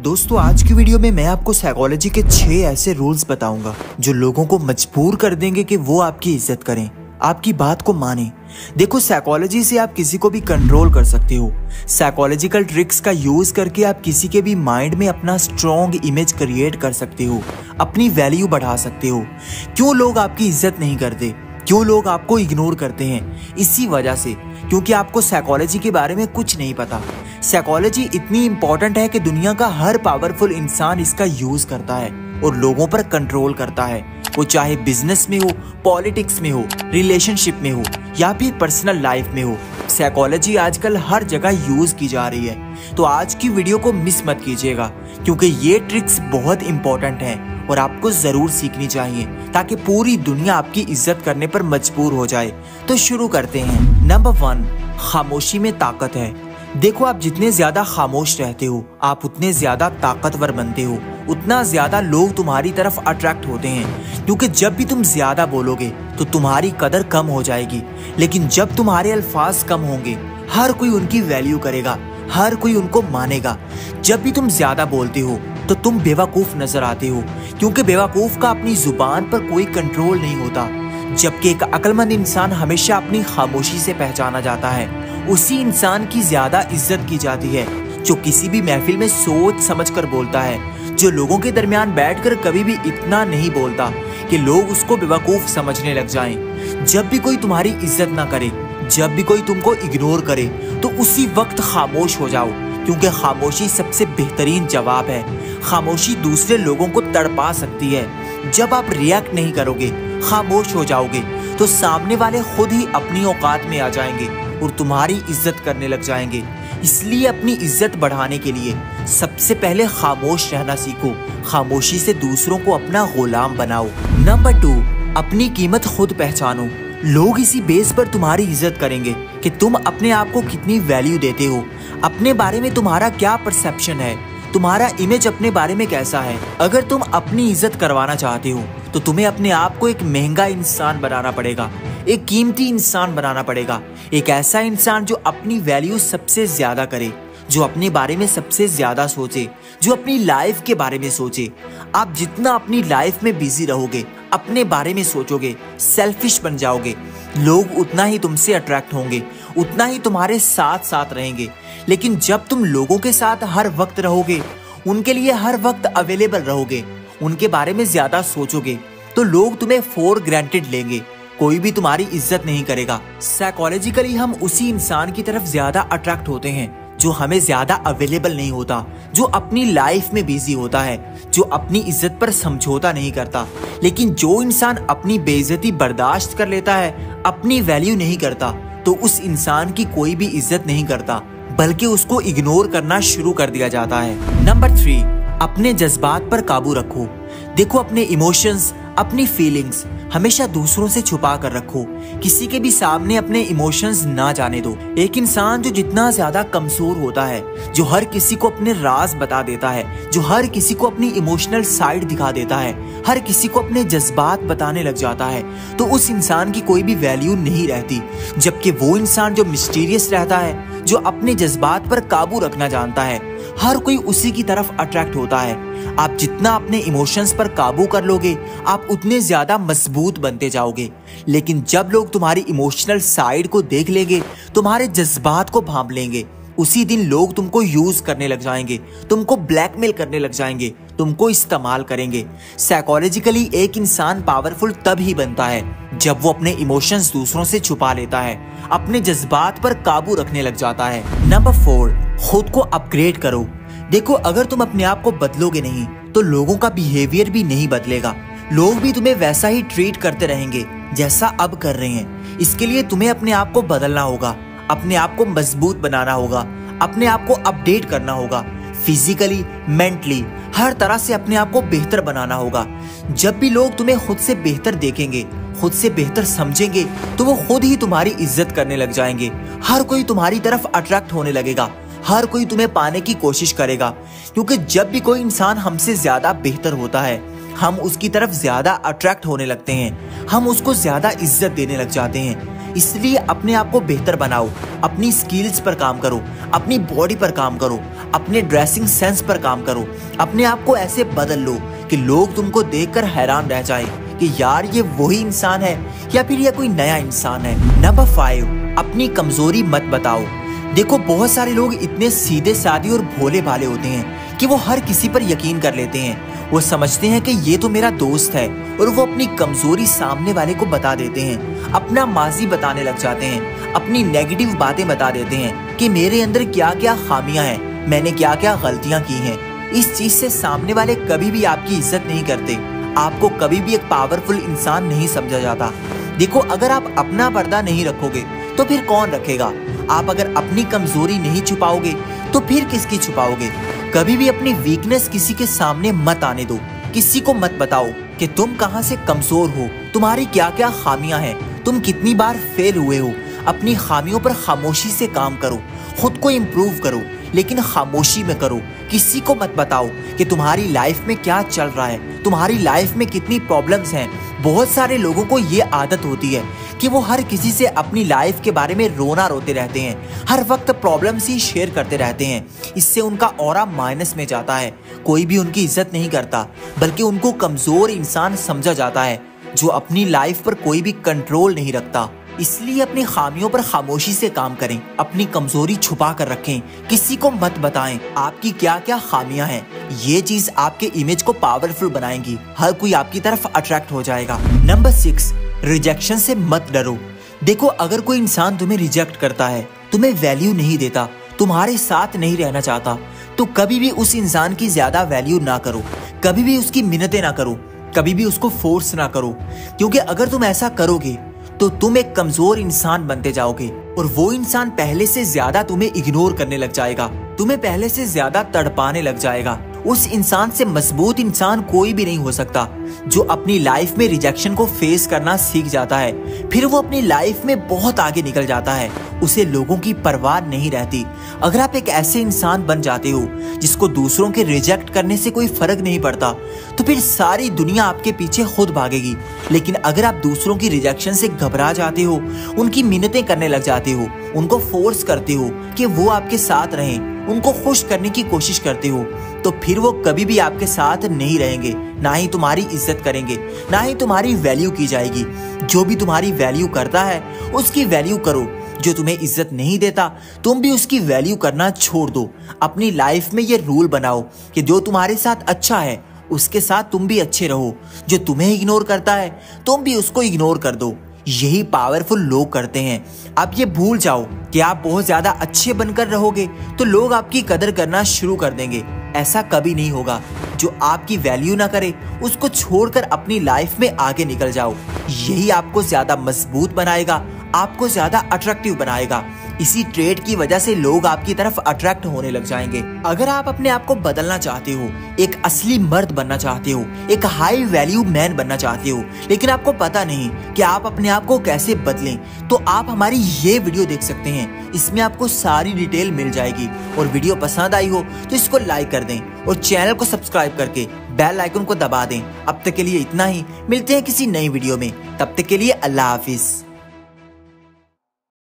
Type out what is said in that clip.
दोस्तों आज की वीडियो में मैं आपको साइकोलॉजी के 6 ऐसे रूल्स बताऊंगा जो लोगों को मजबूर कर देंगे कि वो आपकी इज्जत करें, आपकी बात को माने। देखो, साइकोलॉजी से आप किसी को भी कंट्रोल कर सकते हो। साइकोलॉजिकल ट्रिक्स का यूज करके आप किसी के भी माइंड में अपना स्ट्रॉन्ग इमेज क्रिएट कर सकते हो, अपनी वैल्यू बढ़ा सकते हो। क्यों लोग आपकी इज्जत नहीं करते, क्यों लोग आपको इग्नोर करते हैं? इसी वजह से, क्योंकि आपको साइकोलॉजी के बारे में कुछ नहीं पता। साइकोलॉजी इतनी इंपॉर्टेंट है कि दुनिया का हर पावरफुल इंसान इसका यूज करता है और लोगों पर कंट्रोल करता है, वो चाहे बिजनेस में हो, पॉलिटिक्स में हो, रिलेशनशिप में हो या फिर पर्सनल लाइफ में हो। साइकोलॉजी आजकल हर जगह यूज की जा रही है। तो आज की वीडियो को मिस मत कीजिएगा, क्योंकि ये ट्रिक्स बहुत इंपॉर्टेंट हैं और आपको जरूर सीखनी चाहिए ताकि पूरी दुनिया आपकी इज्जत करने पर मजबूर हो जाए। तो शुरू करते हैं। नंबर 1, खामोशी में ताकत है। देखो, आप जितने ज्यादा खामोश रहते हो, आप उतने ज्यादा ताकतवर बनते हो, उतना ज्यादा लोग तुम्हारी तरफ अट्रैक्ट होते हैं। क्योंकि जब भी तुम ज्यादा बोलोगे तो तुम्हारी कदर कम हो जाएगी, लेकिन जब तुम्हारे अल्फाज कम होंगे, हर कोई उनकी वैल्यू करेगा, हर कोई उनको मानेगा। जब भी तुम ज्यादा बोलते हो तो तुम बेवकूफ नजर आते हो, क्योंकि बेवकूफ का अपनी जुबान पर कोई कंट्रोल नहीं होता। जबकि एक अक्लमंद इंसान हमेशा अपनी खामोशी से पहचाना जाता है। उसी इंसान की ज्यादा इज्जत की जाती है जो किसी भी महफिल में सोच समझकर बोलता है, जो लोगों के दरमियान बैठकर कभी भी इतना नहीं बोलता कि लोग उसको बेवकूफ समझने लग जाएं। जब भी कोई तुम्हारी इज्जत ना करे, जब भी कोई तुमको इग्नोर करे, तो उसी वक्त खामोश हो जाओ, क्योंकि खामोशी सबसे बेहतरीन जवाब है। खामोशी दूसरे लोगों को तड़पा सकती है। जब आप रिएक्ट नहीं करोगे, खामोश हो जाओगे, तो सामने वाले खुद ही अपनी औकात में आ जाएंगे और तुम्हारी इज्जत करने लग जाएंगे। इसलिए अपनी इज्जत बढ़ाने के लिए सबसे पहले खामोश रहना सीखो। खामोशी से दूसरों को अपना गुलाम बनाओ। नंबर 2, अपनी कीमत खुद पहचानो। लोग इसी बेस पर तुम्हारी इज्जत करेंगे कि तुम अपने आप को कितनी वैल्यू देते हो, अपने बारे में तुम्हारा क्या परसेप्शन है, तुम्हारा इमेज अपने बारे में कैसा है। अगर तुम अपनी इज्जत करवाना चाहते हो तो तुम्हें अपने आप को एक महंगा इंसान बनाना पड़ेगा, एक कीमती इंसान बनाना पड़ेगा, एक ऐसा इंसान जो अपनी वैल्यू सबसे ज्यादा करे, जो अपने बारे में सबसे ज्यादा सोचे, जो अपनी लाइफ के बारे में सोचे। आप जितना अपनी लाइफ में बिजी रहोगे, अपने बारे में सोचोगे, सेल्फिश बन जाओगे, लोग उतना ही तुमसे अट्रैक्ट होंगे, उतना ही तुम्हारे साथ साथ रहेंगे। लेकिन जब तुम लोगों के साथ हर वक्त रहोगे, उनके लिए हर वक्त अवेलेबल रहोगे, उनके बारे में ज्यादा सोचोगे, तो लोग तुम्हें फॉर ग्रांटेड लेंगे, कोई भी तुम्हारी इज्जत नहीं करेगा। साइकोलॉजिकली हम उसी इंसान की तरफ ज्यादा अट्रैक्ट होते हैं जो हमें ज्यादा अवेलेबल नहीं होता, जो अपनी लाइफ में बिजी होता है, जो अपनी इज्जत पर समझौता नहीं करता। लेकिन जो इंसान अपनी बेइज्जती बर्दाश्त कर लेता है, अपनी वैल्यू नहीं करता, तो उस इंसान की कोई भी इज्जत नहीं करता, बल्कि उसको इग्नोर करना शुरू कर दिया जाता है। नंबर 3, अपने जज्बात पर काबू रखो। देखो, अपने इमोशंस, अपनी फीलिंग्स हमेशा दूसरों से छुपा कर रखो। किसी के भी सामने अपने इमोशंस ना जाने दो। एक इंसान जो जितना ज्यादा कमजोर होता है, जो हर किसी को अपने राज बता देता है, जो हर किसी को अपनी इमोशनल साइड दिखा देता है, हर किसी को अपने जज्बात बताने लग जाता है, तो उस इंसान की कोई भी वैल्यू नहीं रहती। जबकि वो इंसान जो मिस्टीरियस रहता है, जो अपने जज्बात पर काबू रखना जानता है, हर कोई उसी की तरफ अट्रैक्ट होता है। आप जितना अपने इमोशंस पर काबू कर लोगे, आप उतने ज्यादा मजबूत बनते जाओगे। लेकिन जब लोग तुम्हारी इमोशनल साइड को देख लेंगे, तुम्हारे जज्बात को भांप लेंगे, उसी दिन लोग तुमको यूज करने लग जाएंगे, तुमको ब्लैकमेल करने लग जाएंगे, तुमको इस्तेमाल करेंगे। साइकोलॉजिकली एक इंसान पावरफुल तब ही बनता है जब वो अपने इमोशंस दूसरों से छुपा लेता है, अपने जज्बात पर काबू रखने लग जाता है। नंबर 4, खुद को अपग्रेड करो। देखो, अगर तुम अपने आप को बदलोगे नहीं तो लोगों का बिहेवियर भी नहीं बदलेगा। लोग भी तुम्हें वैसा ही ट्रीट करते रहेंगे जैसा अब कर रहे हैं। इसके लिए तुम्हें अपने आप को बदलना होगा, अपने आप को मजबूत बनाना होगा, अपने आप को अपडेट करना होगा, फिजिकली, मेंटली, हर तरह से अपने आप को बेहतर बनाना होगा। जब भी लोग तुम्हें खुद से बेहतर देखेंगे, खुद से बेहतर समझेंगे, तो वो खुद ही तुम्हारी इज्जत करने लग जाएंगे। हर कोई तुम्हारी तरफ अट्रैक्ट होने लगेगा, हर कोई तुम्हें पाने की कोशिश करेगा। क्योंकि जब भी कोई इंसान हमसे ज्यादा बेहतर होता है, हम उसकी तरफ ज्यादा अट्रैक्ट होने लगते हैं, हम उसको ज्यादा इज्जत देने लग जाते हैं। इसलिए अपने आप को बेहतर बनाओ, अपनी स्किल्स पर काम करो, अपनी बॉडी पर काम करो, अपने ड्रेसिंग सेंस पर काम करो, अपने आप को ऐसे बदल लो कि लोग तुमको देखकर हैरान रह जाएं कि यार ये वही इंसान है या फिर ये कोई नया इंसान है। नंबर 5, अपनी कमजोरी मत बताओ। देखो बहुत सारे लोग इतने सीधे साधे और भोले भाले होते हैं कि वो हर किसी पर यकीन कर लेते हैं। वो समझते हैं कि ये तो मेरा दोस्त है और वो अपनी कमजोरी सामने वाले को बता देते हैं, अपना माजी बताने लग जाते हैं, अपनी नेगेटिव बातें बता देते हैं कि मेरे अंदर क्या क्या खामियां हैं, मैंने क्या क्या गलतियां की हैं। इस चीज से सामने वाले कभी भी आपकी इज्जत नहीं करते, आपको कभी भी एक पावरफुल इंसान नहीं समझा जाता। देखो अगर आप अपना पर्दा नहीं रखोगे तो फिर कौन रखेगा? आप अगर अपनी कमजोरी नहीं छुपाओगे तो फिर किसकी छुपाओगे? कभी भी अपनी वीकनेस किसी के सामने मत आने दो, किसी को मत बताओ कि तुम कहां से कमजोर हो, तुम्हारी क्या क्या खामियां हैं, तुम कितनी बार फेल हुए हो। अपनी खामियों पर खामोशी से काम करो, खुद को इम्प्रूव करो, लेकिन खामोशी में करो। किसी को मत बताओ कि तुम्हारी लाइफ में क्या चल रहा है, तुम्हारी लाइफ में कितनी प्रॉब्लम्स हैं। बहुत सारे लोगों को ये आदत होती है कि वो हर किसी से अपनी लाइफ के बारे में रोना रोते रहते हैं, हर वक्त प्रॉब्लम्स ही शेयर करते रहते हैं। इससे उनका ऑरा माइनस में जाता है, कोई भी उनकी इज्जत नहीं करता, बल्कि उनको कमजोर इंसान समझा जाता है जो अपनी लाइफ पर कोई भी कंट्रोल नहीं रखता। इसलिए अपनी खामियों पर खामोशी से काम करें, अपनी कमजोरी छुपा कर रखें, किसी को मत बताएं आपकी क्या क्या खामियां हैं। ये चीज आपके इमेज को पावरफुल बनाएंगी, हर कोई आपकी तरफ अट्रैक्ट हो जाएगा। नंबर 6, रिजेक्शन से मत डरो। देखो अगर कोई इंसान तुम्हें रिजेक्ट करता है, तुम्हें वैल्यू नहीं देता, तुम्हारे साथ नहीं रहना चाहता, तो कभी भी उस इंसान की ज्यादा वैल्यू ना करो, कभी भी उसकी मिन्नतें ना करो, कभी भी उसको फोर्स ना करो। क्योंकि अगर तुम ऐसा करोगे तो तुम एक कमजोर इंसान बनते जाओगे और वो इंसान पहले से ज्यादा तुम्हें इग्नोर करने लग जाएगा, तुम्हें पहले से ज्यादा तड़पाने लग जाएगा। उस इंसान से मजबूत इंसान कोई भी नहीं हो सकता जो अपनी लाइफ में रिजेक्शन को फेस करना सीख जाता है, फिर वो अपनी लाइफ में बहुत आगे निकल जाता है, उसे लोगों की परवाह नहीं रहती। अगर आप एक ऐसे इंसान बन जाते हो जिसको दूसरों के रिजेक्ट करने से कोई फर्क नहीं पड़ता, तो फिर सारी दुनिया आपके पीछे खुद भागेगी। लेकिन अगर आप दूसरों की रिजेक्शन से घबरा जाते हो, उनकी मिन्नतें करने लग जाते हो, उनको फोर्स करते हो कि वो आपके साथ रहें, उनको खुश करने की कोशिश करते हो, तो फिर वो कभी भी आपके साथ नहीं रहेंगे, ना ही तुम्हारी इज्जत करेंगे, ना ही तुम्हारी वैल्यू की जाएगी। जो भी तुम्हारी वैल्यू करता है उसकी वैल्यू करो, जो तुम्हें इज्जत नहीं देता तुम भी उसकी वैल्यू करना छोड़ दो। अपनी लाइफ में ये रूल बनाओ कि जो तुम्हारे साथ अच्छा है उसके साथ तुम भी अच्छे रहो, जो तुम्हें इग्नोर करता है तुम भी उसको इग्नोर कर दो। यही पावरफुल लोग करते हैं। आप ये भूल जाओ कि आप बहुत ज्यादा अच्छे बनकर रहोगे तो लोग आपकी कदर करना शुरू कर देंगे। ऐसा कभी नहीं होगा। जो आपकी वैल्यू ना करे उसको छोड़कर अपनी लाइफ में आगे निकल जाओ। यही आपको ज्यादा मजबूत बनाएगा, आपको ज्यादा अट्रैक्टिव बनाएगा। इसी ट्रेड की वजह से लोग आपकी तरफ अट्रैक्ट होने लग जाएंगे। अगर आप अपने आप को बदलना चाहते हो, एक असली मर्द बनना चाहते हो, एक हाई वैल्यू मैन बनना चाहते हो, लेकिन आपको पता नहीं कि आप अपने आप को कैसे बदलें, तो आप हमारी ये वीडियो देख सकते हैं। इसमें आपको सारी डिटेल मिल जाएगी। और वीडियो पसंद आई हो तो इसको लाइक कर दें और चैनल को सब्सक्राइब करके बेल आइकन को दबा दें। अब तक के लिए इतना ही, मिलते हैं किसी नई वीडियो में, तब तक के लिए अल्लाह हाफिज।